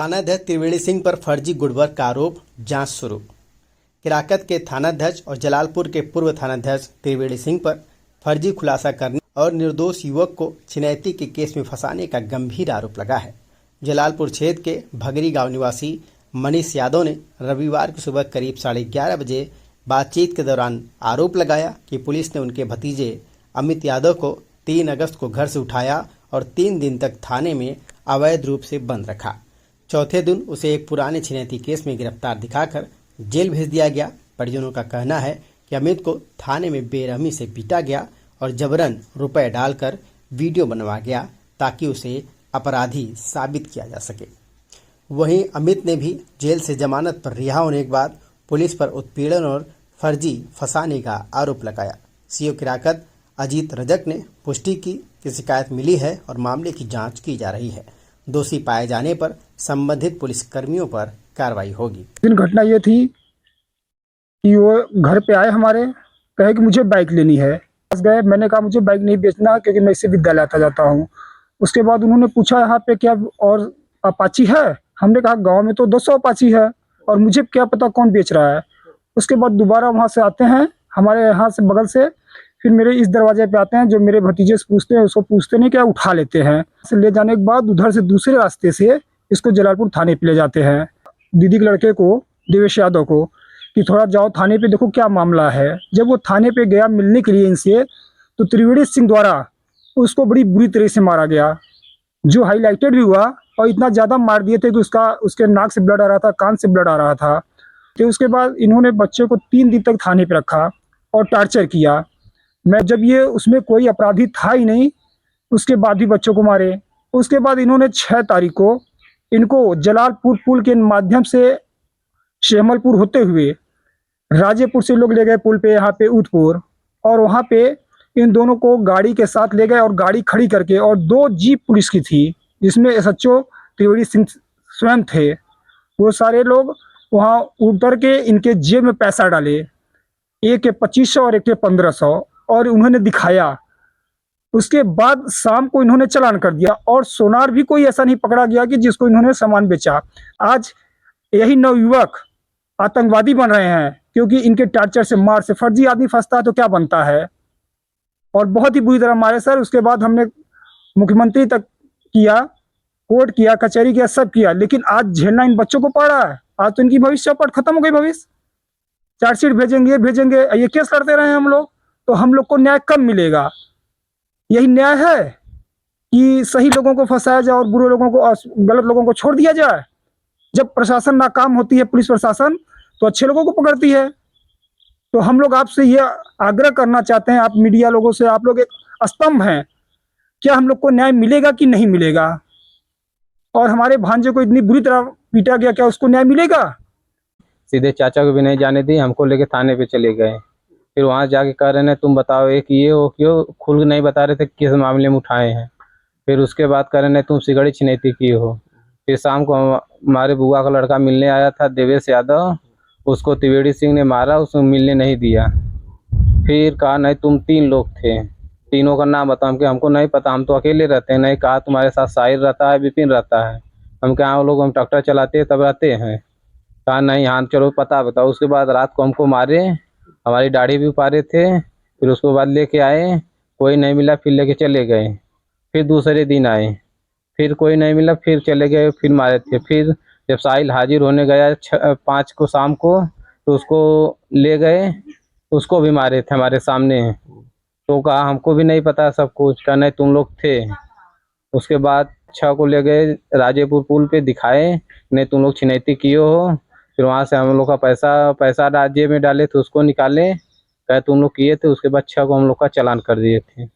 थानाध्यक्ष त्रिवेणी सिंह पर फर्जी गुडवर्क का आरोप, जांच शुरू। किराकत के थानाध्यक्ष और जलालपुर के पूर्व थानाध्यक्ष त्रिवेणी सिंह पर फर्जी खुलासा करने और निर्दोष युवक को छिनैती के केस में फंसाने का गंभीर आरोप लगा है। जलालपुर क्षेत्र के भगरी गांव निवासी मनीष यादव ने रविवार की सुबह करीब 11:30 बजे बातचीत के दौरान आरोप लगाया कि पुलिस ने उनके भतीजे अमित यादव को 3 अगस्त को घर से उठाया और 3 दिन तक थाने में अवैध रूप से बंद रखा। चौथे दिन उसे एक पुराने छिनैती केस में गिरफ्तार दिखाकर जेल भेज दिया गया। परिजनों का कहना है कि अमित को थाने में बेरहमी से पीटा गया और जबरन रुपए डालकर वीडियो बनवा गया ताकि उसे अपराधी साबित किया जा सके। वहीं अमित ने भी जेल से जमानत पर रिहा होने के बाद पुलिस पर उत्पीड़न और फर्जी फंसाने का आरोप लगाया। सीओ किराकत अजीत रजक ने पुष्टि की कि शिकायत मिली है और मामले की जांच की जा रही है। दोषी पाए जाने पर संबंधित पुलिस कर्मियों पर कार्रवाई होगी। दिन घटना ये थी कि वो घर पे आए, हमारे कहे कि मुझे बाइक लेनी है। पास गए, मैंने कहा मुझे बाइक नहीं बेचना क्योंकि मैं इससे विद्यालय आता जाता हूँ। उसके बाद उन्होंने पूछा यहाँ पे क्या और अपाची है। हमने कहा गांव में तो 200 अपाची है और मुझे क्या पता कौन बेच रहा है। उसके बाद दोबारा वहाँ से आते हैं, हमारे यहाँ से बगल से, फिर मेरे इस दरवाजे पे आते हैं। जो मेरे भतीजे से पूछते हैं, उसको पूछते नहीं, क्या उठा लेते हैं। ले जाने के बाद उधर से दूसरे रास्ते से इसको जलालपुर थाने पे ले जाते हैं। दीदी के लड़के को, देवेश यादव को, कि थोड़ा जाओ थाने पे देखो क्या मामला है। जब वो थाने पे गया मिलने के लिए इनसे, तो त्रिवेणी सिंह द्वारा उसको बड़ी बुरी तरह से मारा गया, जो हाईलाइटेड भी हुआ। और इतना ज़्यादा मार दिए थे कि उसके नाक से ब्लड आ रहा था, कान से ब्लड आ रहा था। तो उसके बाद इन्होंने बच्चे को 3 दिन तक थाने पे रखा और टॉर्चर किया। मैं जब ये उसमें कोई अपराधी था ही नहीं, उसके बाद भी बच्चों को मारे। उसके बाद इन्होंने 6 तारीख को इनको जलालपुर पुल के माध्यम से शेमलपुर होते हुए राजेपुर से लोग ले गए पुल पे, यहाँ पे ऊदपुर, और वहाँ पे इन दोनों को गाड़ी के साथ ले गए और गाड़ी खड़ी करके, और 2 जीप पुलिस की थी जिसमें एसएचओ त्रिवेणी सिंह स्वयं थे। वो सारे लोग वहाँ उतर के इनके जेब में पैसा डाले, एक के 2500 और एक के 1500, और उन्होंने दिखाया। उसके बाद शाम को इन्होंने चालान कर दिया और सोनार भी कोई ऐसा नहीं पकड़ा गया कि जिसको इन्होंने सामान बेचा। आज यही नवयुवक आतंकवादी बन रहे हैं क्योंकि इनके टॉर्चर से, मार से। फर्जी आदमी फंसता है तो क्या बनता है, और बहुत ही बुरी तरह मारे सर। उसके बाद हमने मुख्यमंत्री तक किया, कोर्ट किया, कचहरी किया, सब किया, लेकिन आज झेलना इन बच्चों को पड़ रहा है। आज तो इनकी भविष्य चौपट खत्म हो गई। भविष्य चार्जशीट भेजेंगे, ये केस लड़ते रहे हम लोग, तो हम लोग को न्याय कब मिलेगा? यही न्याय है कि सही लोगों को फंसाया जाए और बुरे लोगों को, गलत लोगों को छोड़ दिया जाए? जब प्रशासन नाकाम होती है, पुलिस प्रशासन, तो अच्छे लोगों को पकड़ती है। तो हम लोग आपसे ये आग्रह करना चाहते हैं, आप मीडिया लोगों से, आप लोग एक स्तंभ हैं, क्या हम लोग को न्याय मिलेगा कि नहीं मिलेगा? और हमारे भांजे को इतनी बुरी तरह पीटा गया, क्या उसको न्याय मिलेगा? सीधे चाचा को भी नहीं जाने दी, हमको लेके थाने पे चले गए। फिर वहाँ जाके कह रहे हैं तुम बताओ एक ये हो, क्यों खुल नहीं बता रहे थे किस मामले में उठाए हैं। फिर उसके बाद कह रहे हैं तुम सिगड़ी छिनैती की हो। फिर शाम को हमारे बुआ का लड़का मिलने आया था, देवेश यादव, उसको त्रिवेणी सिंह ने मारा, उसको मिलने नहीं दिया। फिर कहा नहीं तुम 3 लोग थे, तीनों का नाम बताओ। हमको नहीं पता, हम तो अकेले रहते हैं। नहीं, कहा तुम्हारे साथ साहिर रहता है, विपिन रहता है। हम क्या वो लोग, हम ट्रैक्टर चलाते हैं तब रहते हैं। कहा नहीं, हाँ चलो पता बताओ। उसके बाद रात को हमको मारे, हमारी दाढ़ी भी उपारे थे। फिर उसके बाद लेके आए, कोई नहीं मिला, फिर लेके चले गए। फिर दूसरे दिन आए, फिर कोई नहीं मिला, फिर चले गए, फिर मारे थे। फिर जब साहिल हाजिर होने गया 5 को शाम को, तो उसको ले गए, उसको भी मारे थे हमारे सामने। तो कहा हमको भी नहीं पता सब कुछ, कहा नहीं तुम लोग थे। उसके बाद 6 को ले गए राजेपुर पुल पे, दिखाए नहीं तुम लोग छिनैती किए हो। फिर वहाँ से हम लोग का पैसा जेब में डाले थे, उसको निकाले, कहे तुम लोग किए थे। उसके बाद 6 को हम लोग का चालान कर दिए थे।